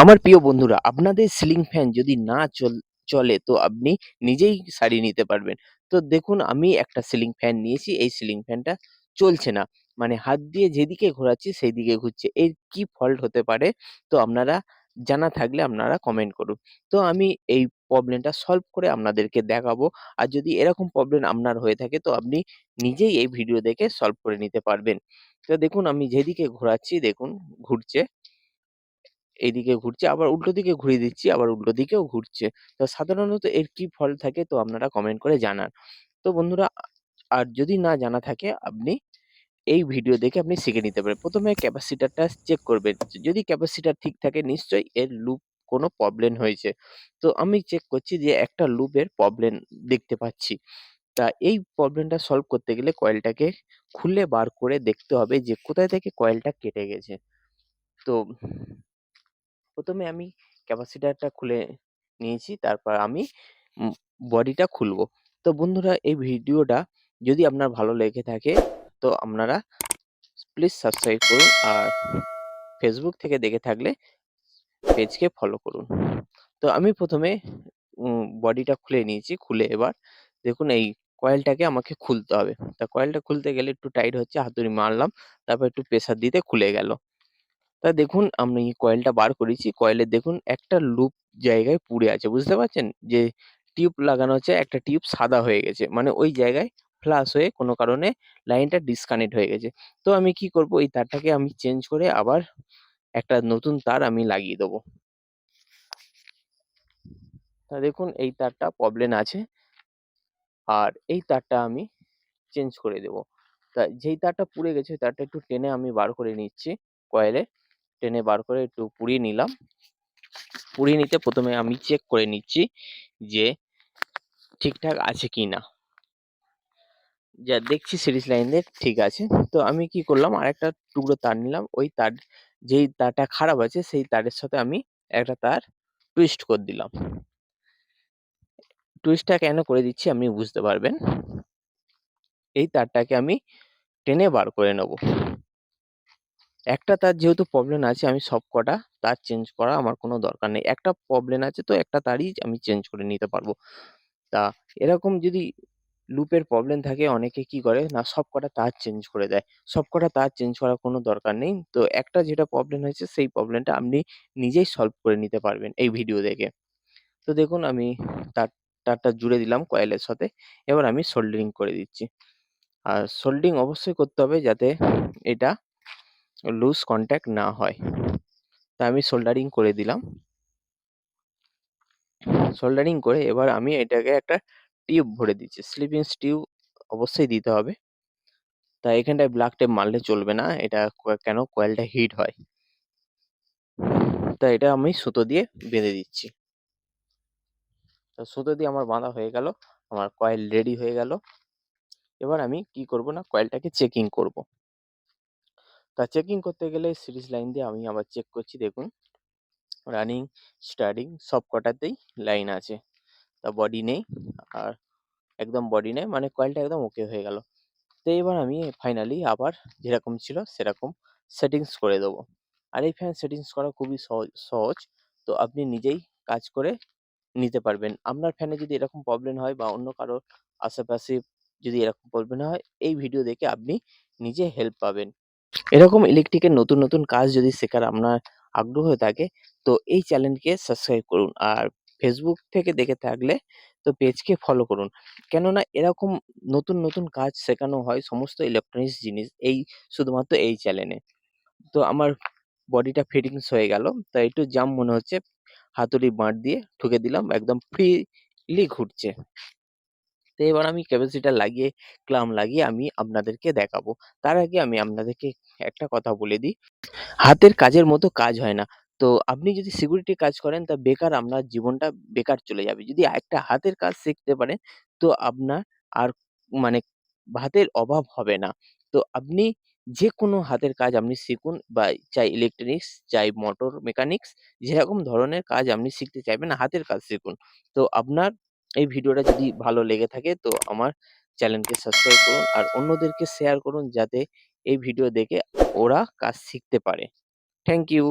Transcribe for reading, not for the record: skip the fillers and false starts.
আমার প্রিয় বন্ধুরা, আপনাদের সিলিং ফ্যান যদি না চলে তো আপনি নিজেই সারিয়ে নিতে পারবেন। তো দেখুন আমি একটা সিলিং ফ্যান নিয়েছি। এই সিলিং ফ্যানটা চলছে না। মানে হাত দিয়ে যেদিকে ঘোরাচ্ছি সেইদিকে ঘুরছে। এর কি ফল্ট হতে পারে? তো আপনারা জানা থাকলে আপনারা কমেন্ট করুন। তো আমি এই প্রবলেমটা সলভ করে আপনাদেরকে দেখাবো। আর যদি এরকম প্রবলেম আপনার হয়ে থাকে তো আপনি নিজেই এই ভিডিও দেখে সলভ করে নিতে পারবেন। তো দেখুন আমি যেদিকে ঘোরাচ্ছি দেখুন ঘুরছে। এইদিকে ঘুরছে, আবার উল্টো দিকে ঘুরিয়ে দিচ্ছি, আবার উল্টো দিকেও ঘুরছে। তো সাধারণত এর কি ফল থাকে তো আপনারা কমেন্ট করে জানান। তো বন্ধুরা আর যদি না জানা থাকে আপনি এই ভিডিও দেখে আপনি শিখে নিতে পারেন। ১ম এ ক্যাপাসিটরটা চেক করবেন। যদি ক্যাপাসিটর ঠিক থাকে নিশ্চয়ই এর লুপ কোনো প্রবলেম হয়েছে। তো আমি চেক করছি যে একটা লুপের প্রবলেম দেখতে পাচ্ছি। তা এই প্রবলেমটা সলভ করতে গেলে কয়েলটাকে খুলে বার করে দেখতে হবে যে কোথায় থেকে কয়েলটা কেটে গেছে। তো ১ম এ আমি ক্যাপাসিটরটা খুলে নিয়েছি। তারপর আমি উম বডিটা খুলবো। তো বন্ধুরা এই ভিডিওটা যদি আপনার ভালো লেগে থাকে তো আপনারা প্লিজ সাবস্ক্রাইব করুন। আর ফেসবুক থেকে দেখে থাকলে পেজকে ফলো করুন। তো আমি ১ম এ বডিটা খুলে নিয়েছি। খুলে এবার দেখুন এই কয়েলটাকে আমাকে খুলতে হবে। তা কয়েলটা খুলতে গেলে একটু টাইট হচ্ছে, হাতুড়ি মারলাম। তারপর একটু প্রেসার দিতে খুলে গেল। তা দেখুন আমি কয়েলটা বার করেছি। কয়েলে দেখুন একটা লুপ জায়গায় পুড়ে আছে। বুঝতে পারছেন? যে টিউব লাগানো আছে, একটা টিউব সাদা হয়ে গেছে। মানে ওই জায়গায় ফ্লাশ হয়ে কোনো কারণে লাইনটা ডিসকানেক্ট হয়ে গেছে। তো আমি কি করব? এই তারটাকে আমি চেঞ্জ করে আবার একটা নতুন তার আমি লাগিয়ে দেবো। তা দেখুন এই তারটা প্রবলেম আছে। আর এই তারটা আমি চেঞ্জ করে দেবো। তা যেই তারটা পুড়ে গেছে ওই তারটা একটু টেনে আমি বার করে নিচ্ছি কয়েলে। টেনে বার করে একটু পুড়িয়ে নিলাম। পুড়িয়ে নিতে ১ম এ আমি চেক করে নিচ্ছি যে ঠিকঠাক আছে কিনা। যা দেখছি সিরিজ লাইন দিয়ে ঠিক আছে। তো আমি কি করলাম আরেকটা টুকরো তার নিলাম। ওই তার যেই তারটা খারাপ আছে সেই তারের সাথে আমি একটা তার টুইস্ট করে দিলাম। টুইস্টটা কেন করে দিচ্ছি আপনি বুঝতে পারবেন। এই তারটাকে আমি টেনে বার করে নেব। একটা তার যেহেতু প্রবলেম আছে আমি সবকটা তার চেঞ্জ করা আমার কোনো দরকার নেই। একটা প্রবলেম আছে তো একটা তারই আমি চেঞ্জ করে নিতে পারবো। তা এরকম যদি লুপের প্রবলেম থাকে অনেকে কি করে না সবকটা তার চেঞ্জ করে দেয়। সবকটা তার চেঞ্জ করার কোনো দরকার নেই। তো একটা যেটা প্রবলেম হয়েছে সেই প্রবলেমটা আপনি নিজেই সলভ করে নিতে পারবেন এই ভিডিও দেখে। তো দেখুন আমি তার তারটা জুড়ে দিলাম কয়েলের সাথে। এবার আমি সোল্ডারিং করে দিচ্ছি। আর সোল্ডারিং অবশ্যই করতে হবে যাতে এটা লুজ কনট্যাক্ট না হয়। তা আমি সোল্ডারিং করে দিলাম। সোল্ডারিং করে এবার আমি এটাকে একটা টিউব ভরে দিচ্ছি। স্লিপিং টিউব অবশ্যই দিতে হবে। তা এখানটায় ব্ল্যাক টেপ মারলে চলবে না। এটা কেন কয়েলটা হিট হয়। তা এটা আমি সুতো দিয়ে বেঁধে দিচ্ছি। তো সুতো দিয়ে আমার বাঁধা হয়ে গেল। আমার কয়েল রেডি হয়ে গেল। এবার আমি কি করব না কয়েলটাকে চেকিং করব। তা চেকিং করতে গেলে সিরিজ লাইন দিয়ে আমি আবার চেক করছি দেখুন রানিং, স্টার্টিং সবকটাতেই লাইন আছে। তা বডি নেই আর একদম বডি নেই মানে কয়েলটা একদম ওকে হয়ে গেল। তো এবার আমি ফাইনালি আবার যেরকম ছিল সেরকম সেটিংস করে দেবো। আর এই ফ্যান সেটিংস করা খুবই সহজ। তো আপনি নিজেই কাজ করে নিতে পারবেন। আপনার ফ্যানে যদি এরকম প্রবলেম হয় বা অন্য কারো আশেপাশে যদি এরকম প্রবলেম হয় এই ভিডিও দেখে আপনি নিজে হেল্প পাবেন। এরকম ইলেকট্রিকের নতুন নতুন কাজ যদি শেখার আপনার আগ্রহ থাকে তো এই চ্যানেলকে সাবস্ক্রাইব করুন। আর ফেসবুক থেকে দেখে থাকলে তো পেজকে ফলো করুন। কেননা এরকম নতুন নতুন কাজ শেখানো হয় সমস্ত ইলেকট্রনিক্স জিনিস এই শুধুমাত্র এই চ্যানেলে। তো আমার বডিটা ফিটিংস হয়ে গেল। তাই একটু জাম মনে হচ্ছে। হাতুড়ি বাঁট দিয়ে ঠুকে দিলাম একদম ফ্রিলি ঘুরছে। তো এবার আমি ক্যাপাসিটর লাগিয়ে ক্লাম্প লাগিয়ে আমি আপনাদেরকে দেখাবো। তার আগে আমি আপনাদেরকে একটা কথা বলে দিই, হাতের কাজের মতো কাজ হয় না। তো আপনি যদি সিকিউরিটি কাজ করেন তা বেকার আপনার জীবনটা বেকার চলে যাবে। যদি একটা হাতের কাজ শিখতে পারেন তো আপনার আর মানে হাতের অভাব হবে না। তো আপনি যেকোনো হাতের কাজ আপনি শিখুন বা চাই ইলেকট্রনিক্স, চাই মোটর মেকানিক্স যেরকম ধরনের কাজ আপনি শিখতে চাইবেন হাতের কাজ শিখুন। তো আপনার এই ভিডিওটা যদি ভালো লেগে থাকে তো আমার চ্যানেলকে সাবস্ক্রাইব করুন আর অন্যদেরকে শেয়ার করুন যাতে এই ভিডিও দেখে ওরা কাজ শিখতে পারে। Thank you.